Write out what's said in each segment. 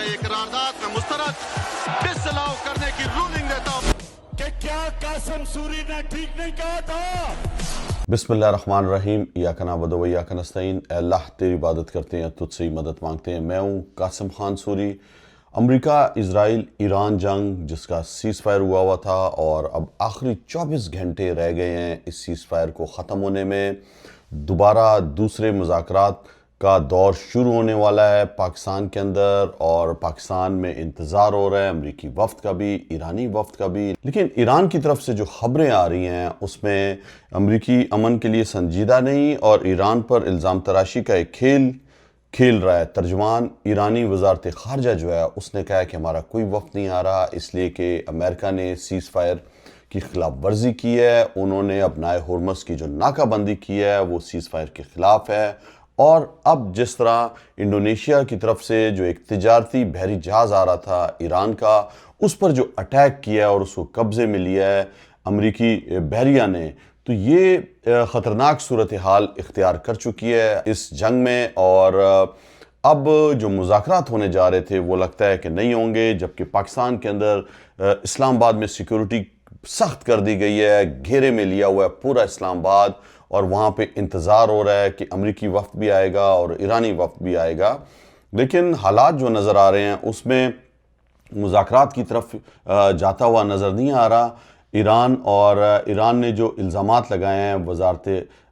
کا یہ قرارداد میں مسترد ڈسلاؤ کرنے کی رولنگ دیتا ہوں کہ کیا قاسم سوری نے ٹھیک نہیں کہا تھا؟ بسم اللہ الرحمن الرحیم، ایاک نعبد و ایاک نستعین۔ اے اللہ تیری عبادت کرتے ہیں، تجھ سے ہی مدد مانگتے ہیں۔ میں ہوں قاسم خان سوری۔ امریکہ اسرائیل ایران جنگ جس کا سیز فائر ہوا تھا اور اب آخری 24 گھنٹے رہ گئے ہیں اس سیز فائر کو ختم ہونے میں۔ دوبارہ دوسرے مذاکرات کا دور شروع ہونے والا ہے پاکستان کے اندر، اور پاکستان میں انتظار ہو رہا ہے امریکی وفد کا بھی، ایرانی وفد کا بھی۔ لیکن ایران کی طرف سے جو خبریں آ رہی ہیں اس میں امریکی امن کے لیے سنجیدہ نہیں اور ایران پر الزام تراشی کا ایک کھیل رہا ہے۔ ترجمان ایرانی وزارت خارجہ جو ہے اس نے کہا ہے کہ ہمارا کوئی وفد نہیں آ رہا، اس لیے کہ امریکہ نے سیز فائر کی خلاف ورزی کی ہے۔ انہوں نے اپنائے ہرمز کی جو ناکہ بندی کی ہے وہ سیز فائر کے خلاف ہے، اور اب جس طرح انڈونیشیا کی طرف سے جو ایک تجارتی بحری جہاز آ رہا تھا ایران کا، اس پر جو اٹیک کیا اور اس کو قبضے میں لیا ہے امریکی بحریہ نے، تو یہ خطرناک صورتحال اختیار کر چکی ہے اس جنگ میں۔ اور اب جو مذاکرات ہونے جا رہے تھے وہ لگتا ہے کہ نہیں ہوں گے، جبکہ پاکستان کے اندر اسلام آباد میں سیکیورٹی سخت کر دی گئی ہے، گھیرے میں لیا ہوا ہے پورا اسلام آباد، اور وہاں پہ انتظار ہو رہا ہے کہ امریکی وفد بھی آئے گا اور ایرانی وفد بھی آئے گا۔ لیکن حالات جو نظر آ رہے ہیں اس میں مذاکرات کی طرف جاتا ہوا نظر نہیں آ رہا ایران، اور ایران نے جو الزامات لگائے ہیں وزارت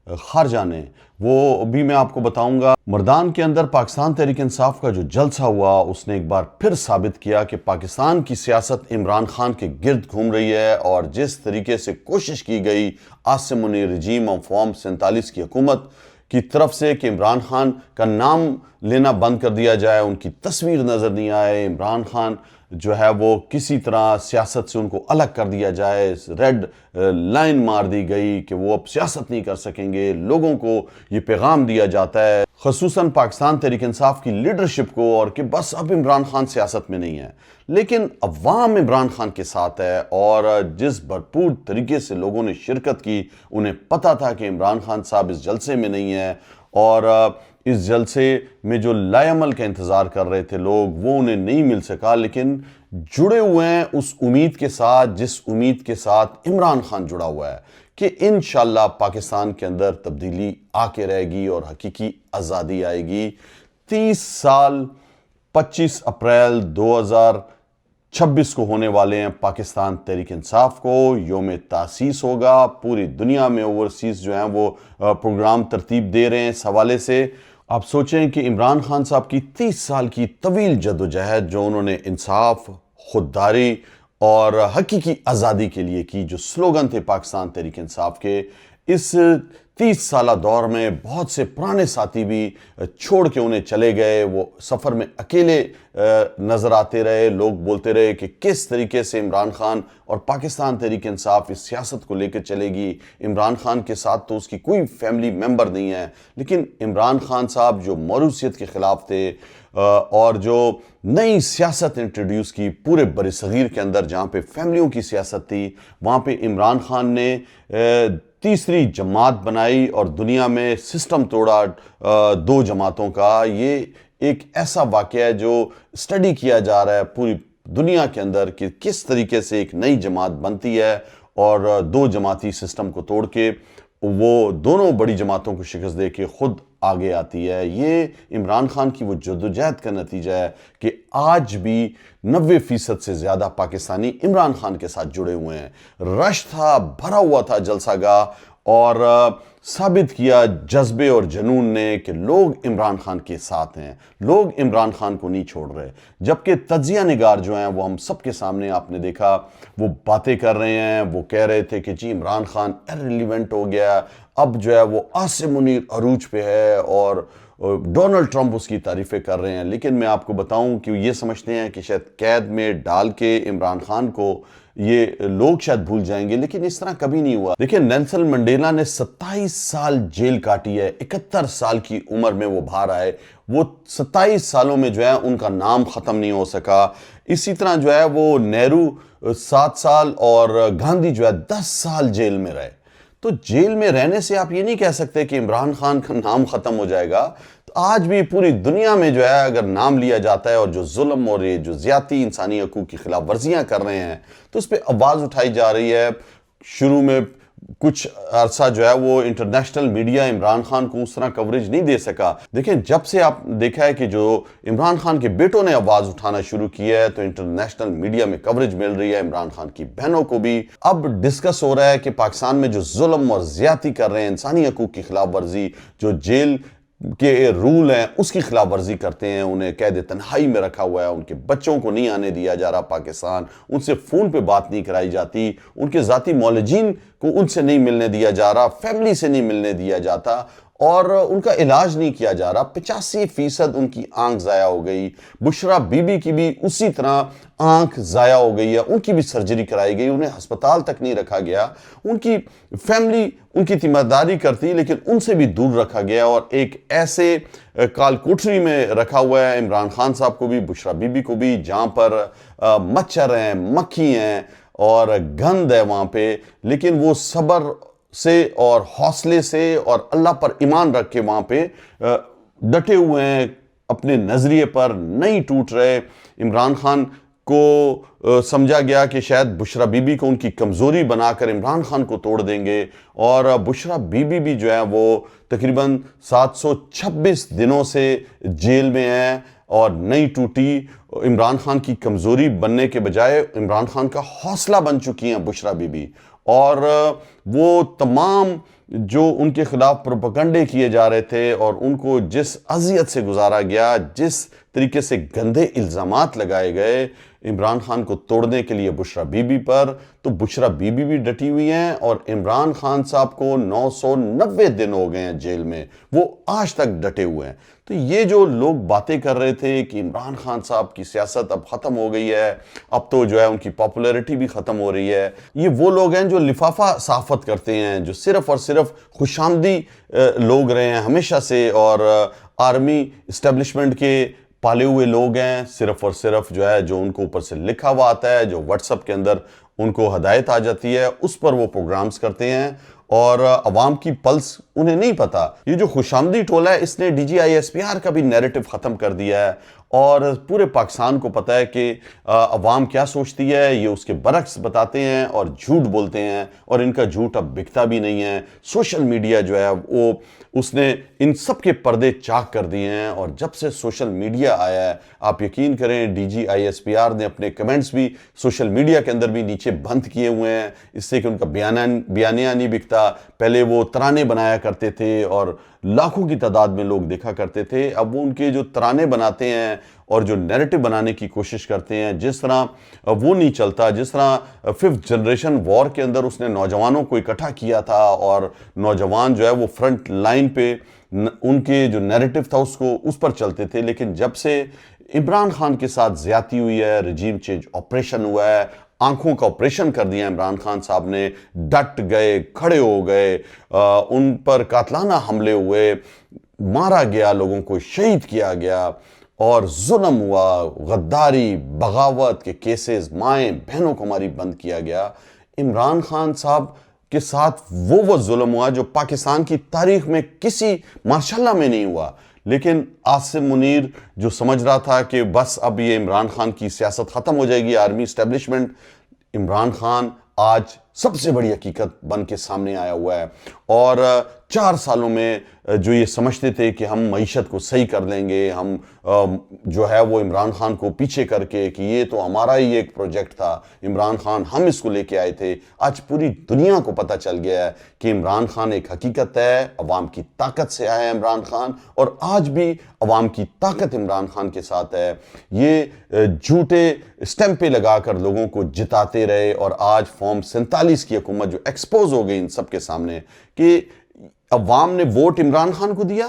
خارجہ نے وہ بھی میں آپ کو بتاؤں گا۔ مردان کے اندر پاکستان تحریک انصاف کا جو جلسہ ہوا اس نے ایک بار پھر ثابت کیا کہ پاکستان کی سیاست عمران خان کے گرد گھوم رہی ہے، اور جس طریقے سے کوشش کی گئی عاصم منیر رجیم اور فارم 47 کی حکومت کی طرف سے کہ عمران خان کا نام لینا بند کر دیا جائے، ان کی تصویر نظر نہیں آئے، عمران خان جو ہے وہ کسی طرح سیاست سے ان کو الگ کر دیا جائے، ریڈ لائن مار دی گئی کہ وہ اب سیاست نہیں کر سکیں گے، لوگوں کو یہ پیغام دیا جاتا ہے خصوصاً پاکستان تحریک انصاف کی لیڈرشپ کو، اور کہ بس اب عمران خان سیاست میں نہیں ہے۔ لیکن عوام عمران خان کے ساتھ ہے، اور جس بھرپور طریقے سے لوگوں نے شرکت کی، انہیں پتہ تھا کہ عمران خان صاحب اس جلسے میں نہیں ہے، اور اس جلسے میں جو لائے عمل کا انتظار کر رہے تھے لوگ وہ انہیں نہیں مل سکا، لیکن جڑے ہوئے ہیں اس امید کے ساتھ جس امید کے ساتھ عمران خان جڑا ہوا ہے کہ انشاءاللہ پاکستان کے اندر تبدیلی آ کے رہے گی اور حقیقی آزادی آئے گی۔ 30 سال 25 اپریل 2026 کو ہونے والے ہیں پاکستان تحریک انصاف کو، یوم تاسیس ہوگا۔ پوری دنیا میں اوورسیز جو ہیں وہ پروگرام ترتیب دے رہے ہیں اس حوالے سے۔ آپ سوچیں کہ عمران خان صاحب کی 30 سال کی طویل جدوجہد جو انہوں نے انصاف، خودداری اور حقیقی آزادی کے لیے کی، جو سلوگن تھے پاکستان تحریک انصاف کے، اس 30 سالہ دور میں بہت سے پرانے ساتھی بھی چھوڑ کے انہیں چلے گئے، وہ سفر میں اکیلے نظر آتے رہے، لوگ بولتے رہے کہ کس طریقے سے عمران خان اور پاکستان تحریک انصاف اس سیاست کو لے کے چلے گی، عمران خان کے ساتھ تو اس کی کوئی فیملی ممبر نہیں ہے۔ لیکن عمران خان صاحب جو موروثیت کے خلاف تھے اور جو نئی سیاست انٹروڈیوس کی پورے برصغیر کے اندر، جہاں پہ فیملیوں کی سیاست تھی، وہاں پہ عمران خان نے تیسری جماعت بنائی اور دنیا میں سسٹم توڑا 2 جماعتوں کا۔ یہ ایک ایسا واقعہ ہے جو اسٹڈی کیا جا رہا ہے پوری دنیا کے اندر کہ کس طریقے سے ایک نئی جماعت بنتی ہے اور 2 جماعتی سسٹم کو توڑ کے وہ دونوں بڑی جماعتوں کو شکست دے کے خود آگے آتی ہے۔ یہ عمران خان کی وہ جدوجہد کا نتیجہ ہے کہ آج بھی 90% سے زیادہ پاکستانی عمران خان کے ساتھ جڑے ہوئے ہیں۔ رش تھا، بھرا ہوا تھا جلسہ گاہ، اور ثابت کیا جذبے اور جنون نے کہ لوگ عمران خان کے ساتھ ہیں، لوگ عمران خان کو نہیں چھوڑ رہے۔ جبکہ تجزیہ نگار جو ہیں وہ ہم سب کے سامنے آپ نے دیکھا وہ باتیں کر رہے ہیں، وہ کہہ رہے تھے کہ جی عمران خان ایرریلیونٹ ہو گیا، اب جو ہے وہ عاصم منیر عروج پہ ہے، اور ڈونلڈ ٹرمپ اس کی تعریفیں کر رہے ہیں۔ لیکن میں آپ کو بتاؤں کہ یہ سمجھتے ہیں کہ شاید قید میں ڈال کے عمران خان کو یہ لوگ شاید بھول جائیں گے، لیکن اس طرح کبھی نہیں ہوا۔ دیکھیں نیلسن منڈیلا نے 27 سال جیل کاٹی ہے، 71 سال کی عمر میں وہ باہر آئے، وہ 27 سالوں میں جو ہے ان کا نام ختم نہیں ہو سکا۔ اسی طرح جو ہے وہ نہرو 7 سال اور گاندھی جو ہے 10 سال جیل میں رہے۔ تو جیل میں رہنے سے آپ یہ نہیں کہہ سکتے کہ عمران خان کا نام ختم ہو جائے گا۔ تو آج بھی پوری دنیا میں جو ہے اگر نام لیا جاتا ہے اور جو ظلم اور یہ جو زیادتی انسانی حقوق کی خلاف ورزیاں کر رہے ہیں تو اس پہ آواز اٹھائی جا رہی ہے. شروع میں کچھ عرصہ جو ہے وہ انٹرنیشنل میڈیا عمران خان کو اس طرح کوریج نہیں دے سکا. دیکھیں جب سے آپ دیکھا ہے کہ جو عمران خان کے بیٹوں نے آواز اٹھانا شروع کی ہے تو انٹرنیشنل میڈیا میں کوریج مل رہی ہے. عمران خان کی بہنوں کو بھی اب ڈسکس ہو رہا ہے کہ پاکستان میں جو ظلم اور زیادتی کر رہے ہیں, انسانی حقوق کی خلاف ورزی, جو جیل کے رول ہیں اس کی خلاف ورزی کرتے ہیں, انہیں قید تنہائی میں رکھا ہوا ہے, ان کے بچوں کو نہیں آنے دیا جا رہا پاکستان, ان سے فون پہ بات نہیں کرائی جاتی, ان کے ذاتی معالجین کو ان سے نہیں ملنے دیا جا رہا, فیملی سے نہیں ملنے دیا جاتا اور ان کا علاج نہیں کیا جا رہا. 85% ان کی آنکھ ضائع ہو گئی. بشرا بی بی کی بھی اسی طرح آنکھ ضائع ہو گئی ہے, ان کی بھی سرجری کرائی گئی, انہیں ہسپتال تک نہیں رکھا گیا. ان کی فیملی ان کی تیمارداری کرتی لیکن ان سے بھی دور رکھا گیا اور ایک ایسے کال کوٹری میں رکھا ہوا ہے عمران خان صاحب کو بھی, بشرا بی بی کو بھی, جہاں پر مچھر ہیں, مکھی ہیں اور گند ہے وہاں پہ, لیکن وہ صبر سے اور حوصلے سے اور اللہ پر ایمان رکھ کے وہاں پہ ڈٹے ہوئے ہیں, اپنے نظریے پر نہیں ٹوٹ رہے. عمران خان کو سمجھا گیا کہ شاید بشرا بی بی کو ان کی کمزوری بنا کر عمران خان کو توڑ دیں گے, اور بشرا بی بی بھی جو ہے وہ تقریباً 726 دنوں سے جیل میں ہیں اور نہیں ٹوٹی. عمران خان کی کمزوری بننے کے بجائے عمران خان کا حوصلہ بن چکی ہیں بشرا بی بی, اور وہ تمام جو ان کے خلاف پروپیگنڈے کیے جا رہے تھے اور ان کو جس اذیت سے گزارا گیا, جس طریقے سے گندے الزامات لگائے گئے عمران خان کو توڑنے کے لیے بشرا بی بی پر, تو بشرا بی بی بھی ڈٹی ہوئی ہیں اور عمران خان صاحب کو 990 دن ہو گئے ہیں جیل میں, وہ آج تک ڈٹے ہوئے ہیں. تو یہ جو لوگ باتیں کر رہے تھے کہ عمران خان صاحب کی سیاست اب ختم ہو گئی ہے, اب تو جو ہے ان کی پاپولیرٹی بھی ختم ہو رہی ہے, یہ وہ لوگ ہیں جو لفافہ صحافت کرتے ہیں, جو صرف اور صرف خوشامدی لوگ رہے ہیں ہمیشہ سے, اور آرمی اسٹیبلشمنٹ کے پالے ہوئے لوگ ہیں, صرف اور صرف جو ہے جو ان کو اوپر سے لکھا ہوا آتا ہے, جو واٹس ایپ کے اندر ان کو ہدایت آ جاتی ہے, اس پر وہ پروگرامز کرتے ہیں اور عوام کی پلس انہیں نہیں پتا. یہ جو خوشامدی ٹولہ ہے اس نے D G I S P R کا بھی نیریٹو ختم کر دیا ہے, اور پورے پاکستان کو پتہ ہے کہ عوام کیا سوچتی ہے, یہ اس کے برعکس بتاتے ہیں اور جھوٹ بولتے ہیں, اور ان کا جھوٹ اب بکتا بھی نہیں ہے. سوشل میڈیا جو ہے وہ اس نے ان سب کے پردے چاک کر دیے ہیں, اور جب سے سوشل میڈیا آیا ہے آپ یقین کریں D G I S P R نے اپنے کمنٹس بھی سوشل میڈیا کے اندر بھی نیچے بند کیے ہوئے ہیں, اس سے کہ ان کا بیانیہ نہیں بکتا. پہلے وہ ترانے بنایا کرتے تھے اور لاکھوں کی تعداد میں لوگ دیکھا کرتے تھے, اب وہ ان کے جو ترانے بناتے ہیں اور جو نیریٹو بنانے کی کوشش کرتے ہیں, جس طرح وہ نہیں چلتا, جس طرح 5th جنریشن وار کے اندر اس نے نوجوانوں کو اکٹھا کیا تھا اور نوجوان جو ہے وہ فرنٹ لائن پہ ان کے جو نیریٹو تھا اس پر چلتے تھے. لیکن جب سے عمران خان کے ساتھ زیادتی ہوئی ہے, رجیم چینج آپریشن ہوا ہے, آنکھوں کا آپریشن کر دیا عمران خان صاحب نے, ڈٹ گئے, کھڑے ہو گئے, ان پر قاتلانہ حملے ہوئے, مارا گیا, لوگوں کو شہید کیا گیا اور ظلم ہوا, غداری, بغاوت کے کیسز, مائیں بہنوں کو ہماری بند کیا گیا. عمران خان صاحب کے ساتھ وہ ظلم ہوا جو پاکستان کی تاریخ میں کسی ماشاءاللہ میں نہیں ہوا. لیکن عاصم منیر جو سمجھ رہا تھا کہ بس اب یہ عمران خان کی سیاست ختم ہو جائے گی, آرمی اسٹیبلشمنٹ, عمران خان آج سب سے بڑی حقیقت بن کے سامنے آیا ہوا ہے. اور 4 سالوں میں جو یہ سمجھتے تھے کہ ہم معیشت کو صحیح کر لیں گے, ہم جو ہے وہ عمران خان کو پیچھے کر کے کہ یہ تو ہمارا ہی ایک پروجیکٹ تھا, عمران خان ہم اس کو لے کے آئے تھے, آج پوری دنیا کو پتہ چل گیا ہے کہ عمران خان ایک حقیقت ہے, عوام کی طاقت سے آیا ہے عمران خان, اور آج بھی عوام کی طاقت عمران خان کے ساتھ ہے. یہ جھوٹے اسٹیمپے لگا کر لوگوں کو جتاتے رہے, اور آج فارم 47 کی حکومت جو ایکسپوز ہو گئی ان سب کے سامنے کہ عوام نے ووٹ عمران خان کو دیا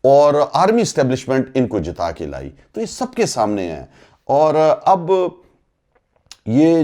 اور آرمی اسٹیبلشمنٹ ان کو جتا کے لائی, تو یہ سب کے سامنے ہے. اور اب یہ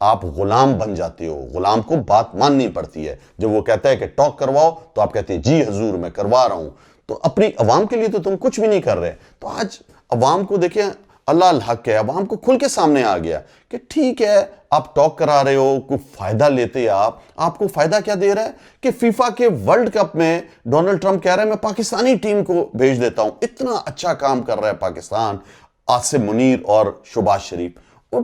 آپ غلام بن جاتے ہو. غلام کو بات ماننی پڑتی ہے. جب وہ کہتا ہے کہ ٹاک کرواؤ تو آپ کہتے ہیں جی حضور میں کروا رہا ہوں. تو اپنی عوام کے لیے تو تم کچھ بھی نہیں کر رہے. تو آج عوام کو دیکھیں, اللہ الحق ہے, عوام کو کھل کے سامنے آ گیا کہ ٹھیک ہے آپ ٹاک کرا رہے ہو, کوئی فائدہ لیتے آپ کو فائدہ کیا دے رہا ہے کہ فیفا کے ورلڈ کپ میں ڈونلڈ ٹرمپ کہہ رہا ہے میں پاکستانی ٹیم کو بھیج دیتا ہوں. اتنا اچھا کام کر رہا ہے پاکستان, عاصم منیر اور شہباز شریف. اور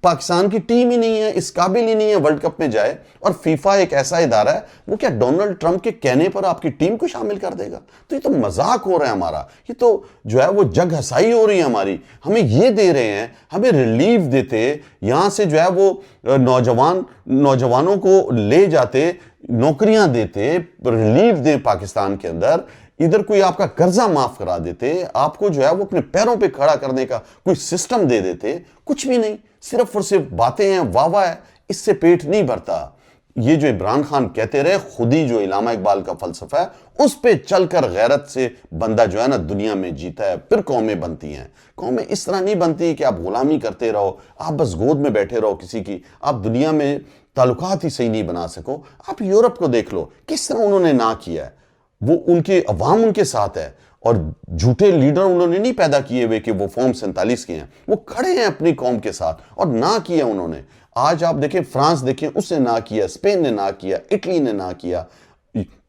پاکستان کی ٹیم ہی نہیں ہے, اس قابل ہی نہیں ہے ورلڈ کپ میں جائے, اور فیفا ایک ایسا ادارہ ہے وہ کیا ڈونلڈ ٹرمپ کے کہنے پر آپ کی ٹیم کو شامل کر دے گا؟ تو یہ تو مذاق ہو رہا ہے ہمارا, یہ تو جو ہے وہ جگ ہسائی ہو رہی ہے ہماری. ہمیں یہ دے رہے ہیں, ہمیں ریلیف دیتے, یہاں سے جو ہے وہ نوجوانوں کو لے جاتے, نوکریاں دیتے, ریلیف دیں پاکستان کے اندر, ادھر کوئی آپ کا قرضہ معاف کرا دیتے, آپ کو جو ہے وہ اپنے پیروں پہ کھڑا کرنے کا کوئی سسٹم دے دیتے. کچھ بھی نہیں, صرف اور صرف باتیں ہیں, واہ واہ ہے, اس سے پیٹ نہیں بھرتا. یہ جو عمران خان کہتے رہے, خود ہی جو علامہ اقبال کا فلسفہ ہے اس پہ چل کر غیرت سے بندہ جو ہے نا دنیا میں جیتا ہے. پھر قومیں بنتی ہیں. قومیں اس طرح نہیں بنتی کہ آپ غلامی کرتے رہو, آپ بس گود میں بیٹھے رہو کسی کی, آپ دنیا میں تعلقات ہی صحیح نہیں بنا سکو. آپ یورپ کو دیکھ لو, کس طرح انہوں نے نہ کیا ہے. وہ ان کے عوام ان کے ساتھ ہے, اور جھوٹے لیڈر انہوں نے نہیں پیدا کیے ہوئے کہ وہ فارم 47 کے ہیں, وہ کھڑے ہیں اپنی قوم کے ساتھ اور نہ کیا انہوں نے. آج آپ دیکھیں فرانس دیکھیں, اس نے نہ کیا, اسپین نے نہ کیا, اٹلی نے نہ کیا,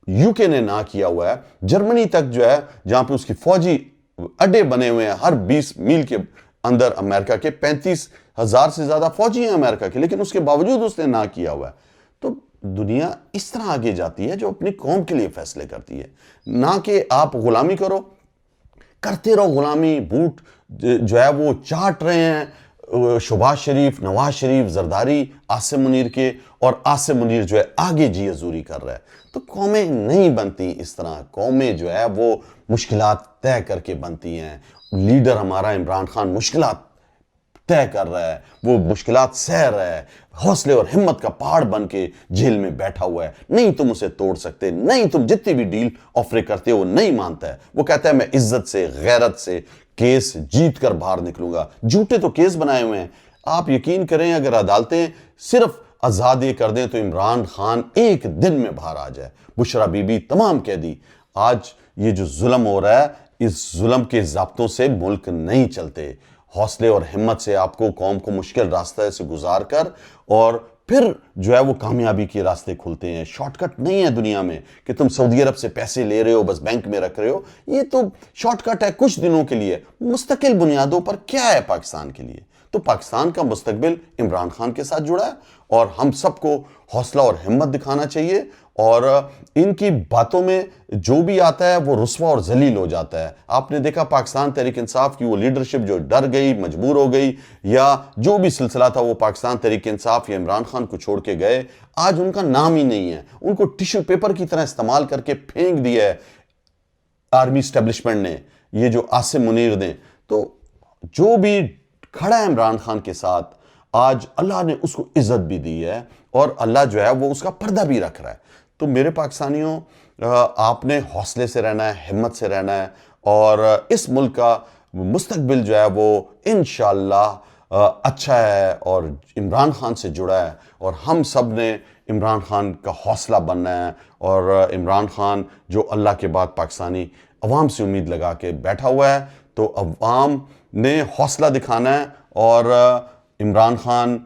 یو کے نے نہ کیا ہوا ہے, جرمنی تک جو ہے جہاں پہ اس کی فوجی اڈے بنے ہوئے ہیں ہر 20 میل کے اندر, امریکہ کے 35,000 سے زیادہ فوجی ہیں امریکہ کے, لیکن اس کے باوجود اس نے نہ کیا ہوا ہے. تو دنیا اس طرح آگے جاتی ہے جو اپنی قوم کے لیے فیصلے کرتی ہے, نہ کہ آپ غلامی کرتے رہو غلامی. بوٹ جو ہے وہ چاٹ رہے ہیں شہباز شریف, نواز شریف, زرداری عاصم منیر کے, اور عاصم منیر جو ہے آگے جی حضوری کر رہا ہے. تو قومیں نہیں بنتی اس طرح, قومیں جو ہے وہ مشکلات طے کر کے بنتی ہیں. لیڈر ہمارا عمران خان مشکلات طے کر رہا ہے, وہ مشکلات سہ رہا ہے, حوصلے اور ہمت کا پہاڑ بن کے جیل میں بیٹھا ہوا ہے. نہیں تم اسے توڑ سکتے, نہیں تم جتنی بھی ڈیل آفر کرتے ہو, وہ نہیں مانتا ہے. وہ کہتا ہے میں عزت سے, غیرت سے کیس جیت کر باہر نکلوں گا. جھوٹے تو کیس بنائے ہوئے ہیں. آپ یقین کریں اگر عدالتیں صرف آزاد یہ کر دیں تو عمران خان ایک دن میں باہر آ جائے. بشرا بی بی, تمام قیدی. آج یہ جو ظلم ہو رہا ہے, اس ظلم کے ضابطوں سے ملک نہیں چلتے. حوصلے اور ہمت سے آپ کو قوم کو مشکل راستہ سے گزار کر, اور پھر جو ہے وہ کامیابی کے راستے کھلتے ہیں. شارٹ کٹ نہیں ہے دنیا میں کہ تم سعودی عرب سے پیسے لے رہے ہو بس بینک میں رکھ رہے ہو. یہ تو شارٹ کٹ ہے کچھ دنوں کے لیے. مستقل بنیادوں پر کیا ہے پاکستان کے لیے؟ تو پاکستان کا مستقبل عمران خان کے ساتھ جڑا ہے, اور ہم سب کو حوصلہ اور ہمت دکھانا چاہیے. اور ان کی باتوں میں جو بھی آتا ہے وہ رسوا اور ذلیل ہو جاتا ہے. آپ نے دیکھا پاکستان تحریک انصاف کی وہ لیڈرشپ جو ڈر گئی, مجبور ہو گئی, یا جو بھی سلسلہ تھا وہ پاکستان تحریک انصاف یا عمران خان کو چھوڑ کے گئے. آج ان کا نام ہی نہیں ہے. ان کو ٹیشو پیپر کی طرح استعمال کر کے پھینک دیا ہے آرمی اسٹیبلشمنٹ نے, یہ جو عاصم منیر نے. تو جو بھی کھڑا ہے عمران خان کے ساتھ, آج اللہ نے اس کو عزت بھی دی ہے, اور اللہ جو ہے وہ اس کا پردہ بھی رکھ رہا ہے. تو میرے پاکستانیوں, آپ نے حوصلے سے رہنا ہے, ہمت سے رہنا ہے, اور اس ملک کا مستقبل جو ہے وہ انشاءاللہ اچھا ہے اور عمران خان سے جڑا ہے. اور ہم سب نے عمران خان کا حوصلہ بننا ہے, اور عمران خان جو اللہ کے بعد پاکستانی عوام سے امید لگا کے بیٹھا ہوا ہے, تو عوام نے حوصلہ دکھانا ہے, اور عمران خان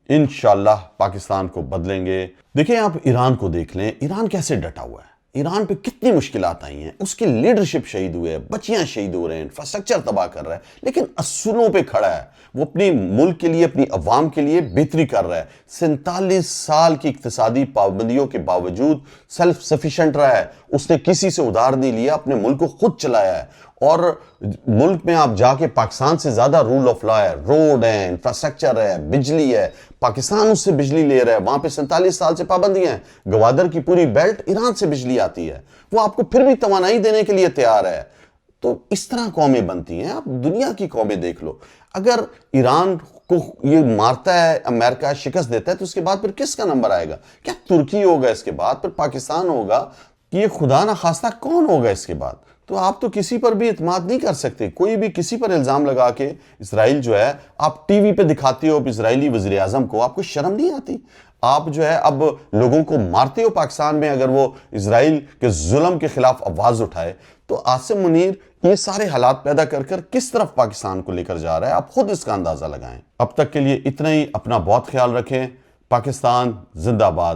انشاءاللہ پاکستان کو بدلیں گے. دیکھیں آپ ایران کو دیکھ لیں, ایران کیسے ڈٹا ہوا ہے. ایران پہ کتنی مشکلات آئی ہیں, اس کی لیڈرشپ شہید ہوئے, بچیاں شہید ہو رہے ہیں, انفراسٹرکچر تباہ کر رہا ہے, لیکن اصولوں پہ کھڑا ہے. وہ اپنی ملک کے لیے, اپنی عوام کے لیے بہتری کر رہا ہے. 47 سال کی اقتصادی پابندیوں کے باوجود سیلف سفیشینٹ رہا ہے. اس نے کسی سے ادھار نہیں لیا, اپنے ملک کو خود چلایا ہے. اور ملک میں آپ جا کے پاکستان سے زیادہ رول آف لا ہے, روڈ ہے, انفراسٹرکچر ہے, بجلی ہے. پاکستان اس سے بجلی لے رہا ہے, وہاں پہ 47 سال سے پابندیاں ہیں. گوادر کی پوری بیلٹ ایران سے بجلی آتی ہے, وہ آپ کو پھر بھی توانائی دینے کے لیے تیار ہے. تو اس طرح قومیں بنتی ہیں. آپ دنیا کی قومیں دیکھ لو. اگر ایران کو یہ مارتا ہے, امریکہ شکست دیتا ہے, تو اس کے بعد پھر کس کا نمبر آئے گا؟ کیا ترکی ہوگا اس کے بعد؟ پھر پاکستان ہوگا؟ یہ خدا نخواستہ کون ہوگا اس کے بعد؟ تو آپ تو کسی پر بھی اعتماد نہیں کر سکتے. کوئی بھی کسی پر الزام لگا کے اسرائیل جو ہے آپ ٹی وی پہ دکھاتے ہو اسرائیلی وزیر اعظم کو, آپ کو شرم نہیں آتی؟ آپ جو ہے اب لوگوں کو مارتے ہو پاکستان میں اگر وہ اسرائیل کے ظلم کے خلاف آواز اٹھائے. تو عاصم منیر یہ سارے حالات پیدا کر کر کس طرف پاکستان کو لے کر جا رہا ہے, آپ خود اس کا اندازہ لگائیں. اب تک کے لیے اتنا ہی. اپنا بہت خیال رکھیں. پاکستان زندہ باد.